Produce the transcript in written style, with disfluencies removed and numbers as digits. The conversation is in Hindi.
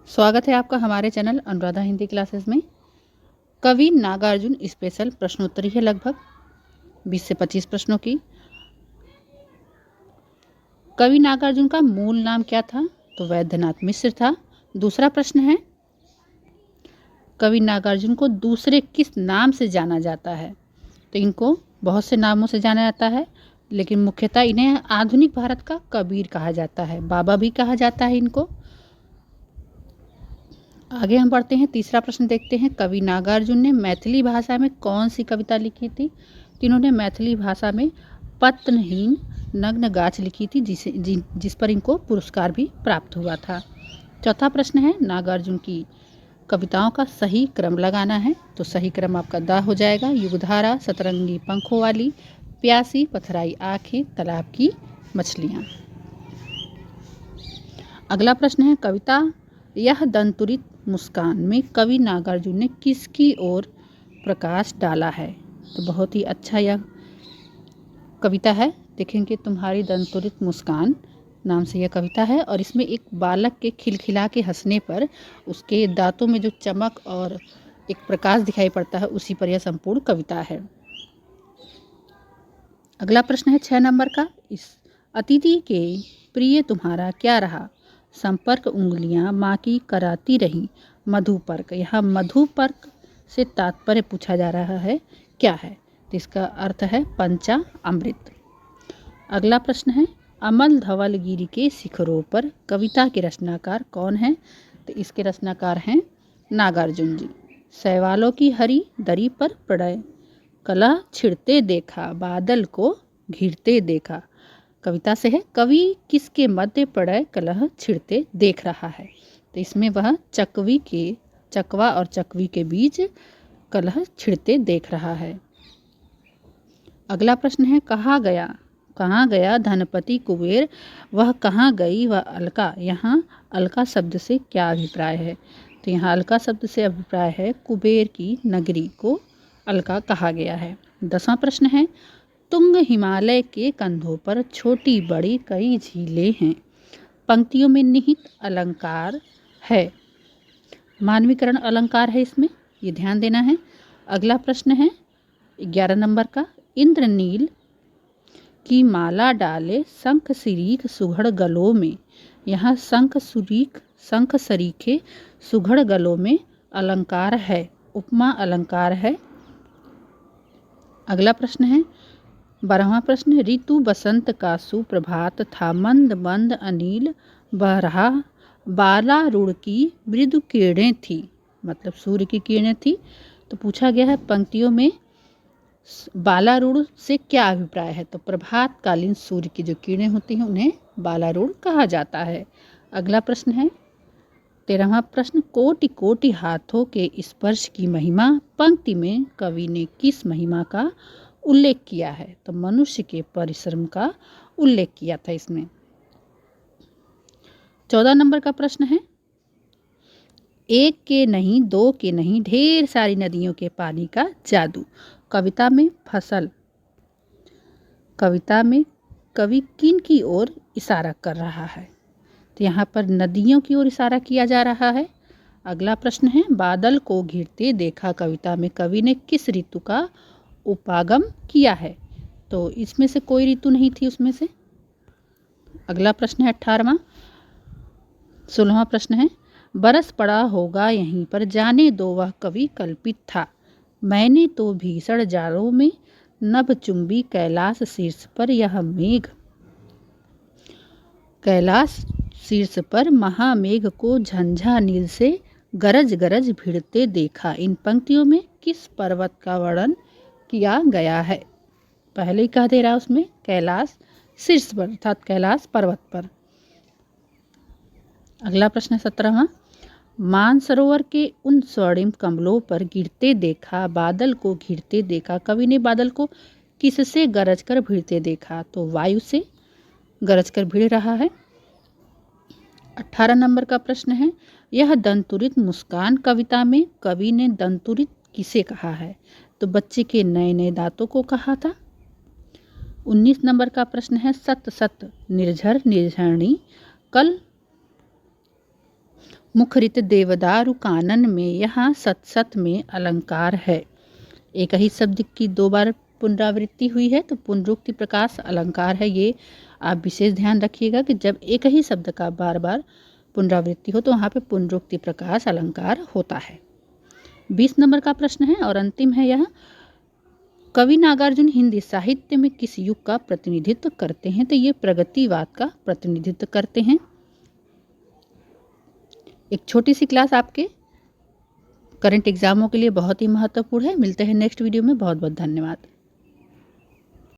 स्वागत है आपका हमारे चैनल अनुराधा हिंदी क्लासेस में। कवि नागार्जुन स्पेशल प्रश्नोत्तरी है, लगभग 20 से 25 प्रश्नों की। कवि नागार्जुन का मूल नाम क्या था? तो वैद्यनाथ मिश्र था। दूसरा प्रश्न है, कवि नागार्जुन को दूसरे किस नाम से जाना जाता है? तो इनको बहुत से नामों से जाना जाता है, लेकिन मुख्यतः इन्हें आधुनिक भारत का कबीर कहा जाता है, बाबा भी कहा जाता है इनको। आगे हम बढ़ते हैं, तीसरा प्रश्न देखते हैं। कवि नागार्जुन ने मैथिली भाषा में कौन सी कविता लिखी थी? तो इन्होंने मैथिली भाषा में पत्नहीन नग्न गाछ लिखी थी, जिस पर इनको पुरस्कार भी प्राप्त हुआ था। चौथा प्रश्न है, नागार्जुन की कविताओं का सही क्रम लगाना है। तो सही क्रम आपका द हो जाएगा। युगधारा, सतरंगी पंखों वाली, प्यासी, पथराई आंखें, तालाब की मछलियाँ। अगला प्रश्न है, कविता यह दंतुरित मुस्कान में कवि नागार्जुन ने किसकी ओर प्रकाश डाला है? तो बहुत ही अच्छा यह कविता है। देखेंगे, तुम्हारी दंतुरित मुस्कान नाम से यह कविता है, और इसमें एक बालक के खिलखिला के हंसने पर उसके दांतों में जो चमक और एक प्रकाश दिखाई पड़ता है, उसी पर यह संपूर्ण कविता है। अगला प्रश्न है 6 नंबर का, इस अतिथि के प्रिय तुम्हारा क्या रहा? संपर्क उंगलियां माँ की कराती रही, मधुपर्क। यहाँ मधुपर्क से तात्पर्य पूछा जा रहा है, क्या है? तो इसका अर्थ है पंचा अमृत। अगला प्रश्न है, अमल धवल गिरी के शिखरों पर कविता के रचनाकार कौन है? तो इसके रचनाकार हैं नागार्जुन जी। शैवालों की हरी दरी पर पड़े कलह छिड़ते देखा, बादल को घिरते देखा। कविता से है, कवि किसके मध्य पड़े कलह छिड़ते देख रहा है? तो इसमें वह चकवा और चकवी के बीच कलह छिड़ते देख रहा है। अगला प्रश्न है, कहाँ गया धनपति कुबेर, वह कहाँ गई वह अलका। यहाँ अलका शब्द से क्या अभिप्राय है? तो यहाँ अलका शब्द से अभिप्राय है कुबेर की नगरी को अलका कहा गया है। 10वां प्रश्न है, तुंग हिमालय के कंधों पर छोटी बड़ी कई झीलें हैं, पंक्तियों में निहित अलंकार है। मानवीकरण अलंकार है इसमें, ये ध्यान देना है। अगला प्रश्न है 11 नंबर का, इंद्रनील की माला डाले शंख सरीख सुघड़ गलों में। यहाँ शंख सरीखे सुघड़ गलों में अलंकार है, उपमा अलंकार है। अगला प्रश्न है 12वां प्रश्न, ऋतु बसंत का सुप्रभात था, मंद मंद अनिल बह रहा, बालारूढ़ की मृदु किरणें थी, मतलब सूर्य की किरणें थी। तो पूछा गया है पंक्तियों में बालारूढ़ से क्या अभिप्राय है? तो प्रभात कालीन सूर्य की जो किरणें होती हैं उन्हें बालारूढ़ कहा जाता है। अगला प्रश्न है 13वां प्रश्न, कोटि कोटि हाथों के स्पर्श की महिमा, पंक्ति में कवि ने किस महिमा का उल्लेख किया है? तो मनुष्य के परिश्रम का उल्लेख किया था इसमें। 14 नंबर का प्रश्न है, एक के नहीं दो के नहीं ढेर सारी नदियों के पानी का जादू। कविता में कवि किन की ओर इशारा कर रहा है? तो यहाँ पर नदियों की ओर इशारा किया जा रहा है। अगला प्रश्न है, बादल को घिरते देखा कविता में कवि ने किस ऋतु का उपागम किया है? तो इसमें से कोई ऋतु नहीं थी उसमें से। अगला प्रश्न है 18वां। 16वां प्रश्न है, बरस पड़ा होगा यहीं पर, जाने दो वह कवि कल्पित था, मैंने तो भीषण जाड़ों में नभ चुंबी कैलाश शीर्ष पर यह मेघ। कैलाश शीर्ष पर महामेघ को झंझा नील से गरज गरज भिड़ते देखा। इन पंक्तियों में किस पर्वत का वर्णन किया गया है? पहले ही कह दे रहा उसमें कैलाश शीर्ष पर अर्थात कैलाश पर्वत पर। अगला प्रश्न 17वां, मानसरोवर के उन स्वर्णिम कमलों पर गिरते देखा, बादल को घिरते देखा। कवि ने बादल को किससे गरज कर भिड़ते देखा? तो वायु से गरज कर भिड़ रहा है। 18 नंबर का प्रश्न है, यह दंतुरित मुस्कान कविता में कवि ने दंतुरित किसे कहा है? तो बच्चे के नए नए दांतों को कहा था। 19 नंबर का प्रश्न है, सत सत निर्झर निर्झरणी कल मुखरित देवदारु कानन में, यहाँ सत सत में अलंकार है। एक ही शब्द की 2 बार पुनरावृत्ति हुई है तो पुनरुक्ति प्रकाश अलंकार है। ये आप विशेष ध्यान रखिएगा कि जब एक ही शब्द का बार बार पुनरावृत्ति हो तो वहाँ पे पुनरुक्ति प्रकाश अलंकार होता है। 20 नंबर का प्रश्न है और अंतिम है यह, कवि नागार्जुन हिंदी साहित्य में किस युग का प्रतिनिधित्व करते हैं? तो ये प्रगतिवाद का प्रतिनिधित्व करते हैं। एक छोटी सी क्लास आपके करंट एग्जामों के लिए बहुत ही महत्वपूर्ण है। मिलते हैं नेक्स्ट वीडियो में। बहुत बहुत धन्यवाद।